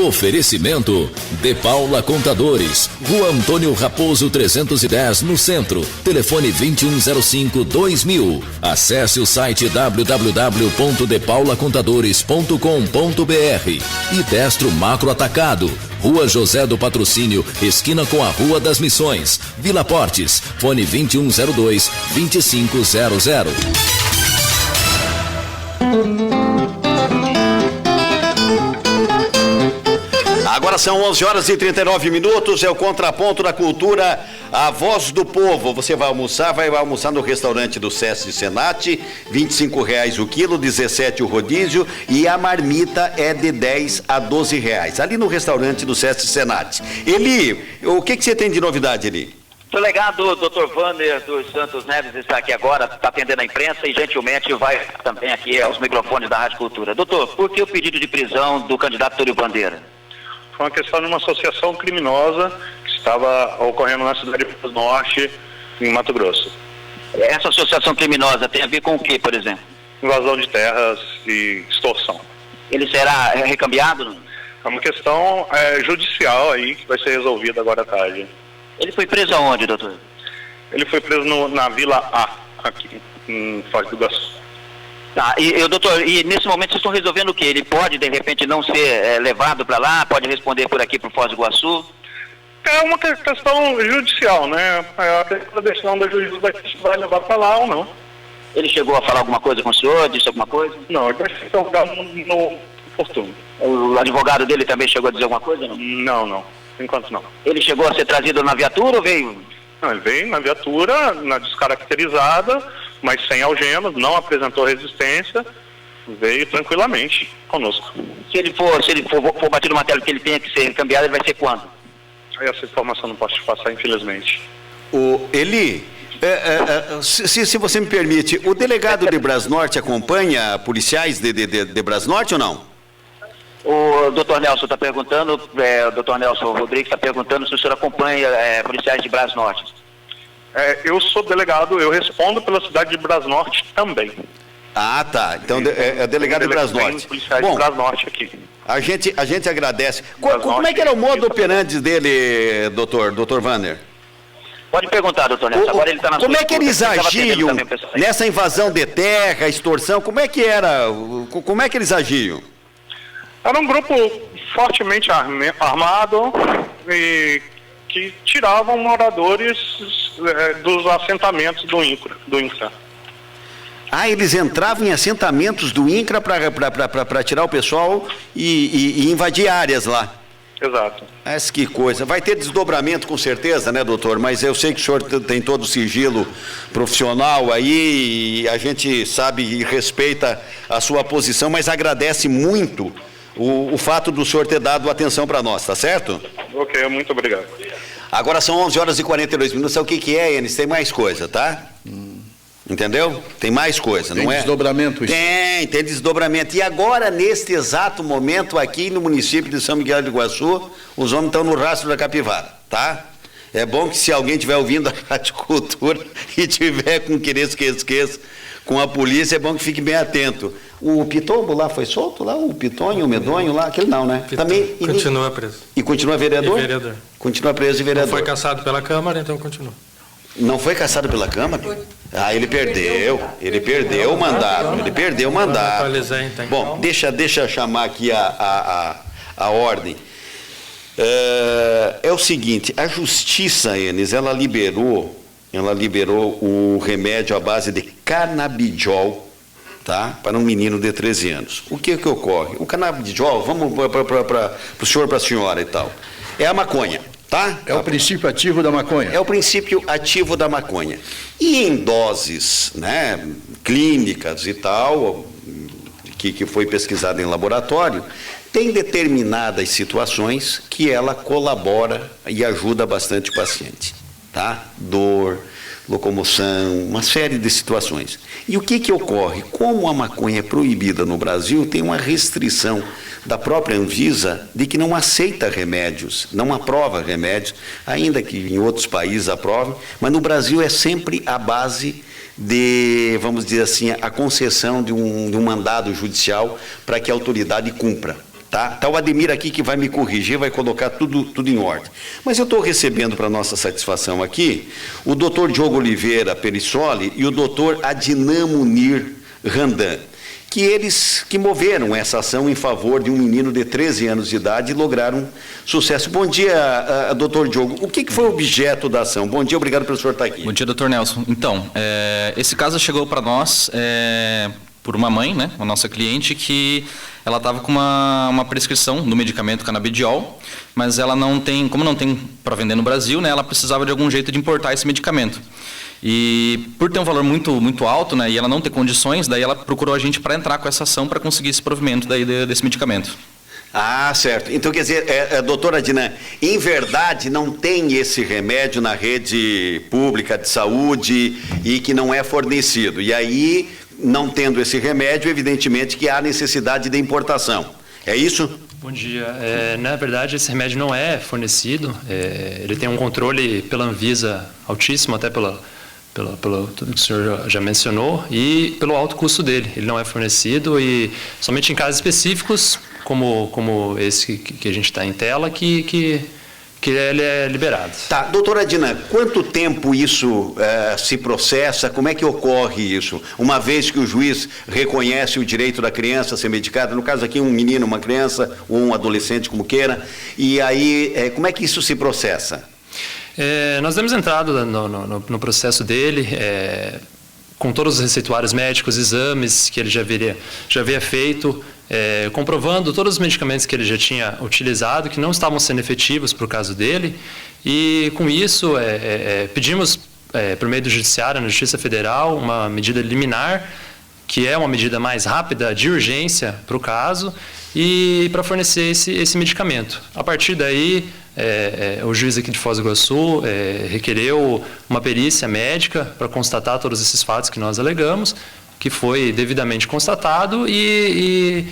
Oferecimento De Paula Contadores, Rua Antônio Raposo 310, no centro. Telefone 2105-2000. Acesse o site www.depaulacontadores.com.br. E Destro Macro Atacado, Rua José do Patrocínio, esquina com a Rua das Missões, Vila Portes. Fone 2102-2500. Agora são 11h39, é o Contraponto da Cultura, a voz do povo. Você vai almoçar no restaurante do SESC Senat, R$25 o quilo, 17 o rodízio, e a marmita é de 10 a 12 reais, ali no restaurante do SESC Senat. Eli, o que você tem de novidade, Eli? O delegado Dr. Vander dos Santos Neves está aqui agora, está atendendo a imprensa e gentilmente vai também aqui aos microfones da Rádio Cultura. Doutor, por que o pedido de prisão do candidato Túlio Bandeira? Foi uma questão de uma associação criminosa que estava ocorrendo na cidade do Norte, em Mato Grosso. Essa associação criminosa tem a ver com o que, por exemplo? Invasão de terras e extorsão. Ele será recambiado? É uma questão judicial aí que vai ser resolvida agora à tarde. Ele foi preso aonde, doutor? Ele foi preso na Vila A, aqui em Foz do Iguaçu. Tá, doutor, e nesse momento vocês estão resolvendo o quê? Ele pode, de repente, não ser levado para lá? Pode responder por aqui para o Foz do Iguaçu? É uma questão judicial, né? A decisão da juíza vai levar para lá ou não. Ele chegou a falar alguma coisa com o senhor? Disse alguma coisa? Não, ele vai ser julgado no oportuno. O advogado dele também chegou a dizer alguma coisa, não? Não. Por enquanto não. Ele chegou a ser trazido na viatura ou veio? Não, ele veio na viatura, na descaracterizada, mas sem algemas, não apresentou resistência, veio tranquilamente conosco. Se ele for batido no martelo que ele tenha que ser cambiado, ele vai ser quando? Essa informação não posso te passar, infelizmente. Eli, se você me permite, o delegado de Brasnorte acompanha policiais de Brasnorte ou não? O doutor Nelson está perguntando, o doutor Nelson Rodrigues está perguntando se o senhor acompanha policiais de Brasnorte. Eu sou delegado, eu respondo pela cidade de Brasnorte também. Ah, tá. Então é delegado de Brasnorte. Policiais de Brasnorte aqui. A gente agradece. Como é que era o modo operandi dele, doutor Vander? Pode perguntar, doutor Nelson. Agora ele está na Como é que eles agiam nessa invasão de terra, extorsão? Como é que era? Como é que eles agiam? Era um grupo fortemente armado e que tiravam moradores dos assentamentos do INCRA. Ah, eles entravam em assentamentos do INCRA para tirar o pessoal e invadir áreas lá. Exato. Mas que coisa. Vai ter desdobramento com certeza, né, doutor? Mas eu sei que o senhor tem todo o sigilo profissional aí e a gente sabe e respeita a sua posição, mas agradece muito o fato do senhor ter dado atenção para nós, tá certo? Ok, muito obrigado. Agora são 11h42, sabe o que é, Enes? Tem mais coisa, tá? Entendeu? Tem mais coisa, não é? Tem desdobramento isso? Tem desdobramento. E agora, neste exato momento, aqui no município de São Miguel do Iguaçu, os homens estão no rastro da capivara, tá? É bom que se alguém estiver ouvindo a Rádio Cultura e tiver com querer com a polícia, é bom que fique bem atento. O Pitombo lá foi solto lá? O Pitonho, o Medonho lá? Aquele não, né? Também continua preso. E continua vereador? E vereador. Continua preso e vereador. Não foi cassado pela Câmara, então continua. Não foi cassado pela Câmara? Ah, ele perdeu o mandato. Ele perdeu o mandato. Bom, deixa eu chamar aqui a ordem. É o seguinte, a Justiça, Enes, ela liberou o remédio à base de canabidiol, tá? Para um menino de 13 anos. O que ocorre? O canabidiol, vamos para o senhor, para a senhora e tal, é a maconha, tá? É o princípio ativo da maconha. É o princípio ativo da maconha. E em doses, né, clínicas e tal, que foi pesquisada em laboratório, tem determinadas situações que ela colabora e ajuda bastante o paciente, tá? Dor, locomoção, uma série de situações. E o que ocorre? Como a maconha é proibida no Brasil, tem uma restrição da própria Anvisa de que não aceita remédios, não aprova remédios, ainda que em outros países aprovem, mas no Brasil é sempre a base de, vamos dizer assim, a concessão de um mandado judicial para que a autoridade cumpra. Tá o Ademir aqui que vai me corrigir, vai colocar tudo em ordem. Mas eu estou recebendo para nossa satisfação aqui o doutor Diogo Oliveira Perissoli e o doutor Adnan Munir Randan, que eles que moveram essa ação em favor de um menino de 13 anos de idade e lograram sucesso. Bom dia, doutor Diogo. O que foi o objeto da ação? Bom dia, obrigado pelo senhor estar aqui. Bom dia, doutor Nelson. Então, esse caso chegou para nós por uma mãe, né, a nossa cliente, que ela estava com uma prescrição do medicamento canabidiol, mas ela não tem, como não tem para vender no Brasil, né, ela precisava de algum jeito de importar esse medicamento. E por ter um valor muito alto, né, e ela não ter condições, daí ela procurou a gente para entrar com essa ação para conseguir esse provimento daí desse medicamento. Ah, certo. Então, quer dizer, doutora Adnan, em verdade não tem esse remédio na rede pública de saúde e que não é fornecido. E aí, não tendo esse remédio, evidentemente que há necessidade de importação. É isso? Bom dia. Na verdade, esse remédio não é fornecido. Ele tem um controle pela Anvisa altíssimo, até pelo tudo que o senhor já mencionou, e pelo alto custo dele. Ele não é fornecido e somente em casos específicos, como esse que a gente está em tela, que ele é liberado. Tá, doutora Adnan, quanto tempo isso se processa? Como é que ocorre isso? Uma vez que o juiz reconhece o direito da criança a ser medicada, no caso aqui um menino, uma criança, ou um adolescente, como queira, e aí como é que isso se processa? Nós temos entrado no processo dele, com todos os receituários médicos, exames que ele já havia feito, comprovando todos os medicamentos que ele já tinha utilizado, que não estavam sendo efetivos para o caso dele, e com isso pedimos, por meio do Judiciário, na Justiça Federal, uma medida liminar, que é uma medida mais rápida, de urgência para o caso, e para fornecer esse medicamento. A partir daí, o juiz aqui de Foz do Iguaçu requereu uma perícia médica para constatar todos esses fatos que nós alegamos, que foi devidamente constatado e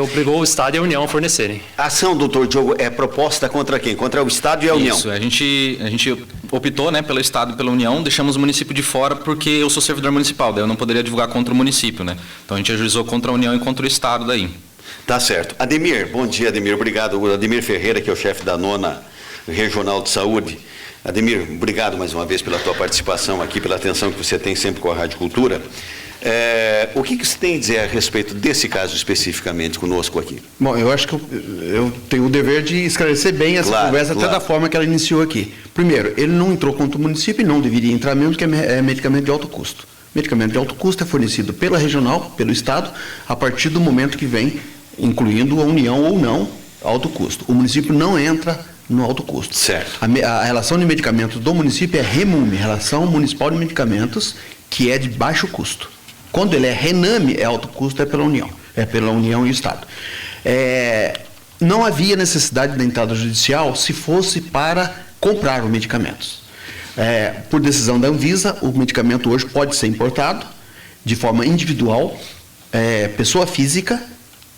obrigou o Estado e a União a fornecerem. A ação, doutor Diogo, é proposta contra quem? Contra o Estado e a União? Isso, a gente optou, né, pelo Estado e pela União, deixamos o município de fora porque eu sou servidor municipal, daí eu não poderia divulgar contra o município, né? Então a gente ajuizou contra a União e contra o Estado daí. Tá certo. Ademir, bom dia, Ademir, obrigado. O Ademir Ferreira, que é o chefe da 9ª Regional de Saúde. Ademir, obrigado mais uma vez pela tua participação aqui, pela atenção que você tem sempre com a Rádio Cultura. O que você tem a dizer a respeito desse caso especificamente conosco aqui? Bom, eu acho que eu tenho o dever de esclarecer bem essa conversa, até da forma que ela iniciou aqui. Primeiro, ele não entrou contra o município e não deveria entrar mesmo, porque é medicamento de alto custo. Medicamento de alto custo é fornecido pela regional, pelo Estado, a partir do momento que vem, incluindo a União ou não, alto custo. O município não entra no alto custo. Certo. A relação de medicamentos do município é REMUM, Relação Municipal de Medicamentos, que é de baixo custo. Quando ele é RENAME, é alto custo, é pela União e o Estado. Não havia necessidade da entrada judicial se fosse para comprar os medicamentos. Por decisão da Anvisa, o medicamento hoje pode ser importado de forma individual, pessoa física,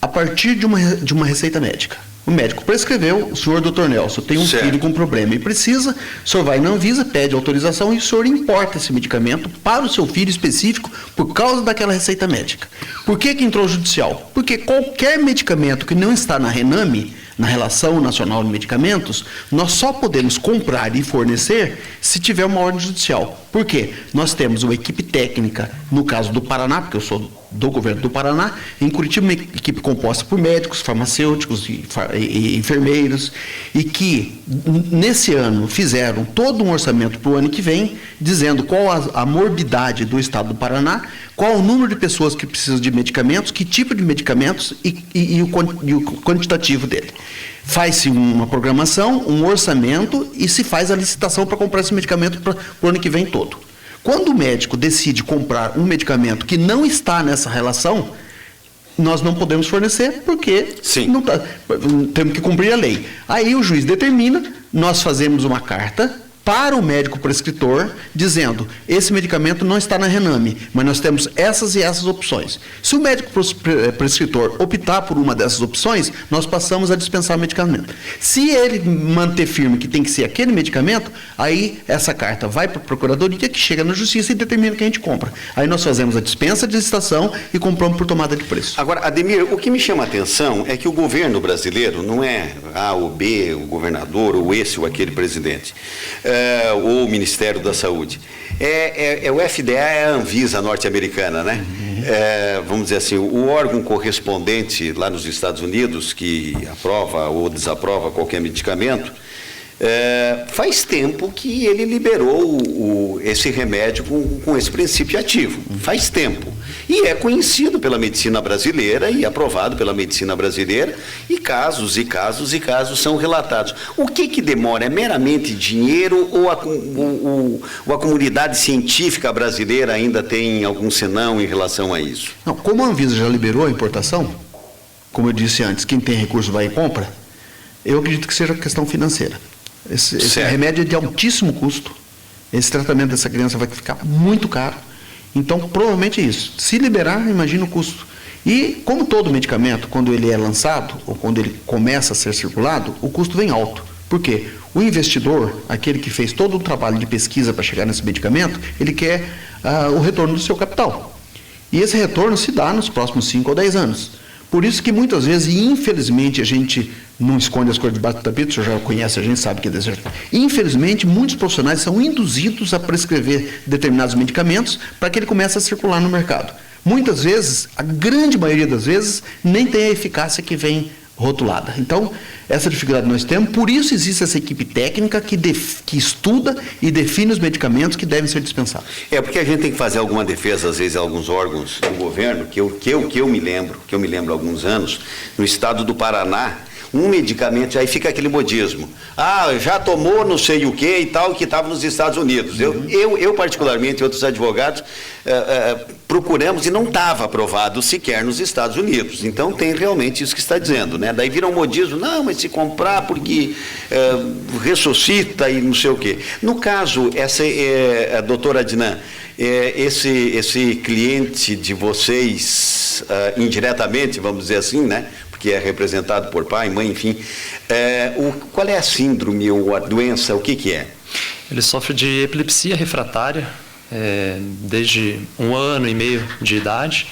a partir de uma receita médica. O médico prescreveu, o senhor Dr. Nelson tem um filho com problema e precisa, o senhor vai na Anvisa, pede autorização e o senhor importa esse medicamento para o seu filho específico por causa daquela receita médica. Por que entrou judicial? Porque qualquer medicamento que não está na RENAME, na Relação Nacional de Medicamentos, nós só podemos comprar e fornecer se tiver uma ordem judicial. Por quê? Nós temos uma equipe técnica, no caso do Paraná, porque eu sou do governo do Paraná, em Curitiba uma equipe composta por médicos, farmacêuticos e enfermeiros, e que nesse ano fizeram todo um orçamento para o ano que vem, dizendo qual a morbidade do estado do Paraná, qual o número de pessoas que precisam de medicamentos, que tipo de medicamentos e o quantitativo dele. Faz-se uma programação, um orçamento e se faz a licitação para comprar esse medicamento para o ano que vem todo. Quando o médico decide comprar um medicamento que não está nessa relação, nós não podemos fornecer porque temos que cumprir a lei. Aí o juiz determina, nós fazemos uma carta para o médico prescritor, dizendo: esse medicamento não está na Rename, mas nós temos essas e essas opções. Se o médico prescritor optar por uma dessas opções, nós passamos a dispensar o medicamento. Se ele manter firme que tem que ser aquele medicamento, aí essa carta vai para a procuradoria, que chega na justiça e determina que a gente compra. Aí nós fazemos a dispensa de licitação e compramos por tomada de preço. Agora, Ademir, o que me chama a atenção é que o governo brasileiro não é A ou B, o governador, ou esse ou aquele presidente. Ou o Ministério da Saúde. O FDA é a Anvisa norte-americana, né? Vamos dizer assim, o órgão correspondente lá nos Estados Unidos que aprova ou desaprova qualquer medicamento, faz tempo que ele liberou esse remédio com esse princípio ativo. Faz tempo. E é conhecido pela medicina brasileira e aprovado pela medicina brasileira, e casos são relatados. O que demora? É meramente dinheiro ou a comunidade científica brasileira ainda tem algum senão em relação a isso? Não, como a Anvisa já liberou a importação, como eu disse antes, quem tem recurso vai e compra, eu acredito que seja questão financeira. Esse remédio é de altíssimo custo, esse tratamento dessa criança vai ficar muito caro, então provavelmente é isso. Se liberar, imagina o custo. E como todo medicamento, quando ele é lançado, ou quando ele começa a ser circulado, o custo vem alto. Por quê? O investidor, aquele que fez todo o trabalho de pesquisa para chegar nesse medicamento, ele quer o retorno do seu capital. E esse retorno se dá nos próximos 5 ou 10 anos. Por isso que muitas vezes, e infelizmente, a gente não esconde as coisas debaixo do tapete, o senhor já conhece, a gente sabe que é desse jeito. Infelizmente, muitos profissionais são induzidos a prescrever determinados medicamentos para que ele comece a circular no mercado. Muitas vezes, a grande maioria das vezes, nem tem a eficácia que vem rotulada. Então, essa dificuldade nós temos, por isso existe essa equipe técnica que estuda e define os medicamentos que devem ser dispensados. Porque a gente tem que fazer alguma defesa, às vezes, a alguns órgãos do governo, que eu me lembro há alguns anos, no estado do Paraná, um medicamento, aí fica aquele modismo. Já tomou não sei o que e tal, que estava nos Estados Unidos. Eu particularmente, e outros advogados, procuramos e não estava aprovado sequer nos Estados Unidos. Então tem realmente isso que está dizendo, né? Daí vira um modismo, não, mas se comprar porque ressuscita e não sei o quê. No caso, a doutora Adnan, esse cliente de vocês, indiretamente, vamos dizer assim, né? Que é representado por pai, mãe, enfim. Qual é a síndrome ou a doença, o que é? Ele sofre de epilepsia refratária, desde 1 ano e meio de idade.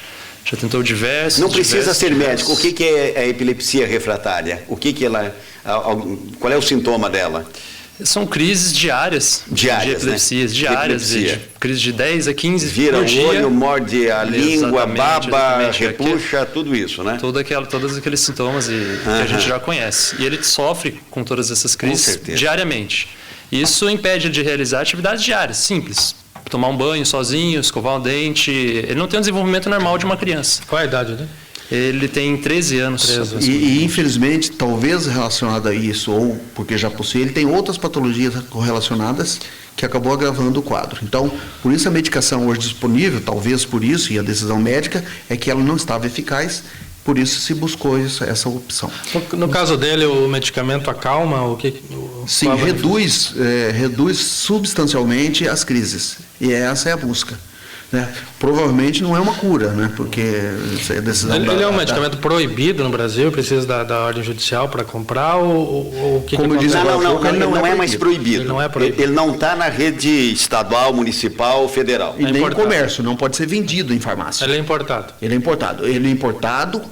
Já tentou diversos... Não precisa ser médico. O que é a epilepsia refratária? Qual é o sintoma dela? São crises diárias de epilepsias, né? diárias, crise de 10 a 15 Vira por dia. Vira o olho, morde a língua, baba, repuxa, tudo isso, né? Todos aqueles sintomas que a gente já conhece. E ele sofre com todas essas crises diariamente. Isso impede de realizar atividades diárias, simples. Tomar um banho sozinho, escovar um dente. Ele não tem o desenvolvimento normal de uma criança. Qual a idade dele? Ele tem 13 anos. E infelizmente, talvez relacionado a isso, ou porque já possui, ele tem outras patologias correlacionadas que acabou agravando o quadro. Então, por isso a medicação hoje disponível, talvez por isso, e a decisão médica, é que ela não estava eficaz, por isso se buscou essa opção. No caso dele, o medicamento acalma? Sim, reduz substancialmente as crises, e essa é a busca. Né? Provavelmente não é uma cura, né? Porque isso é decisão ele é um medicamento proibido no Brasil, precisa da ordem judicial para comprar ou como eu disse, ele não é mais proibido. Ele não é proibido. Ele não está na rede estadual, municipal, federal. E nem em comércio, não pode ser vendido em farmácia. Ele é importado. Ele é importado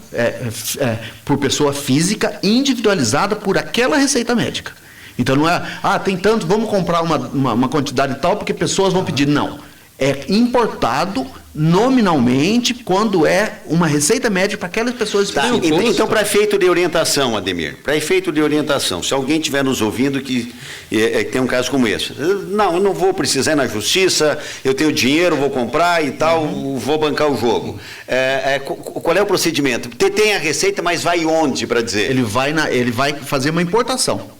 por pessoa física individualizada por aquela receita médica. Então não é, tem tanto, vamos comprar uma quantidade tal porque pessoas vão pedir. Não. É importado nominalmente quando é uma receita médica para aquelas pessoas. Então, para efeito de orientação, Ademir, se alguém estiver nos ouvindo que tem um caso como esse, não, eu não vou precisar ir na justiça, eu tenho dinheiro, vou comprar e tal, vou bancar o jogo. Qual é o procedimento? Tem a receita, mas vai onde para dizer? Ele vai fazer uma importação.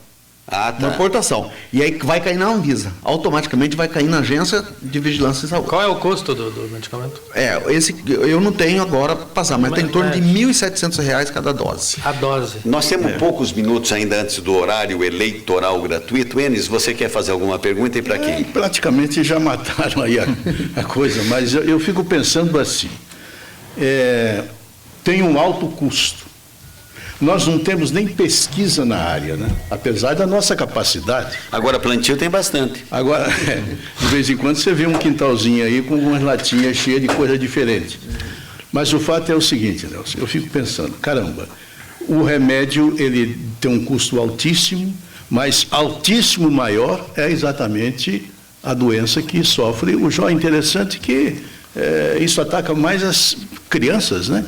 Ah, tá. Uma importação. E aí vai cair na Anvisa. Automaticamente vai cair na Agência de Vigilância em Saúde. Qual é o custo do medicamento? Esse eu não tenho agora para passar, mas tem em torno de R$ 1.700 cada dose. A dose. Nós temos poucos minutos ainda antes do horário eleitoral gratuito. Enes, você quer fazer alguma pergunta e para quem? Praticamente já mataram aí a coisa, mas eu fico pensando assim, tem um alto custo. Nós não temos nem pesquisa na área, né? Apesar da nossa capacidade. Agora, plantio tem bastante. Agora, de vez em quando você vê um quintalzinho aí com umas latinhas cheias de coisa diferente. Mas o fato é o seguinte, Nelson, eu fico pensando, caramba, o remédio ele tem um custo altíssimo, mas altíssimo maior é exatamente a doença que sofre o jovem. Interessante que isso ataca mais as crianças, né?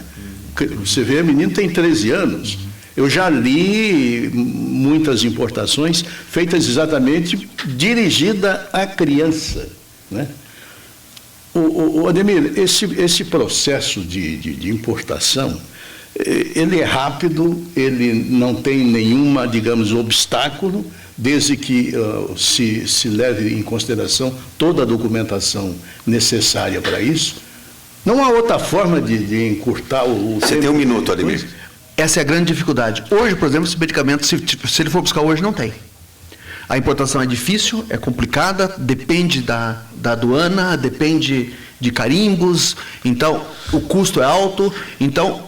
Você vê, o menino tem 13 anos. Eu já li muitas importações feitas exatamente dirigida à criança, né? O Ademir, esse processo de importação, ele é rápido, ele não tem nenhuma, digamos, obstáculo, desde que se leve em consideração toda a documentação necessária para isso. Não há outra forma de encurtar o Você tempo. tem um minuto, Ademir. Essa é a grande dificuldade. Hoje, por exemplo, esse medicamento, se ele for buscar hoje, não tem. A importação é difícil, é complicada, depende da aduana, depende de carimbos, então o custo é alto, então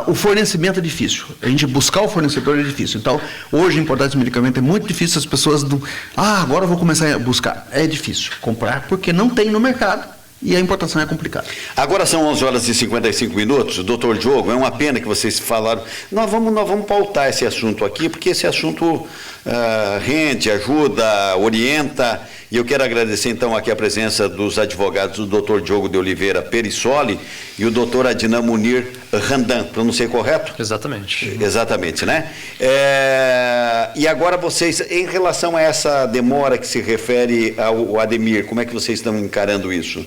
o fornecimento é difícil. A gente buscar o fornecedor é difícil. Então, hoje importar esse medicamento é muito difícil, as pessoas não... agora eu vou começar a buscar. É difícil comprar porque não tem no mercado. E a importação é complicada. Agora são 11 horas e 55 minutos. Doutor Diogo, é uma pena que vocês falaram. Nós vamos pautar esse assunto aqui, porque esse assunto rende, ajuda, orienta. E eu quero agradecer então aqui a presença dos advogados do doutor Diogo de Oliveira Perissoli e o doutor Adnan Munir Randan. Pronunciei correto? Exatamente. Exatamente, né? E agora vocês, em relação a essa demora que se refere ao Ademir, como é que vocês estão encarando isso?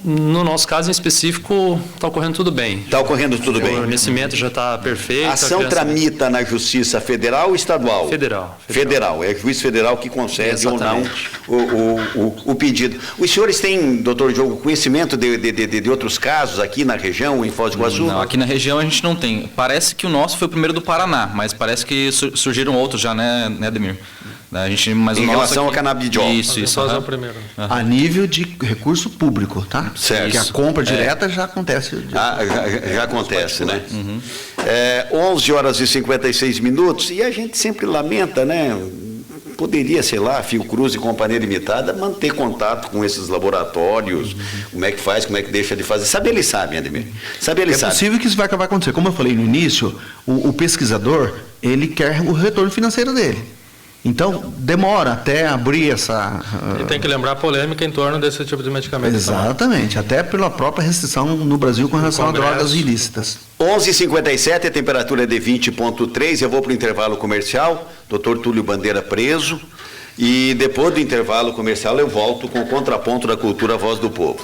No nosso caso em específico, está ocorrendo tudo bem. Está ocorrendo tudo bem. O fornecimento já está perfeito. A ação tramita na Justiça Federal ou estadual? Federal. É o juiz federal que concede ou não o pedido. Os senhores têm, doutor Diogo, conhecimento de outros casos aqui na região, em Foz do Iguaçu? Não, aqui na região a gente não tem. Parece que o nosso foi o primeiro do Paraná, mas parece que surgiram outros já, né, Ademir? A gente, mas em relação ao aqui... canabidiol. Isso. É o primeiro. A nível de recurso público, tá? Certo. Porque a compra direta já acontece. Já acontece, né? 11 horas e 56 minutos, e a gente sempre lamenta, né? Poderia, sei lá, Fiocruz e Companhia Limitada, manter contato com esses laboratórios, como é que faz, como é que deixa de fazer. Sabe, eles sabem, Ademir. É possível que isso vai acabar acontecendo. Como eu falei no início, o pesquisador, ele quer o retorno financeiro dele. Então, demora até abrir essa... E tem que lembrar a polêmica em torno desse tipo de medicamento. Exatamente, também. Até pela própria restrição no Brasil com relação a drogas ilícitas. 11h57, a temperatura é de 20,3, eu vou para o intervalo comercial, doutor Túlio Bandeira preso, e depois do intervalo comercial eu volto com o contraponto da cultura Voz do Povo.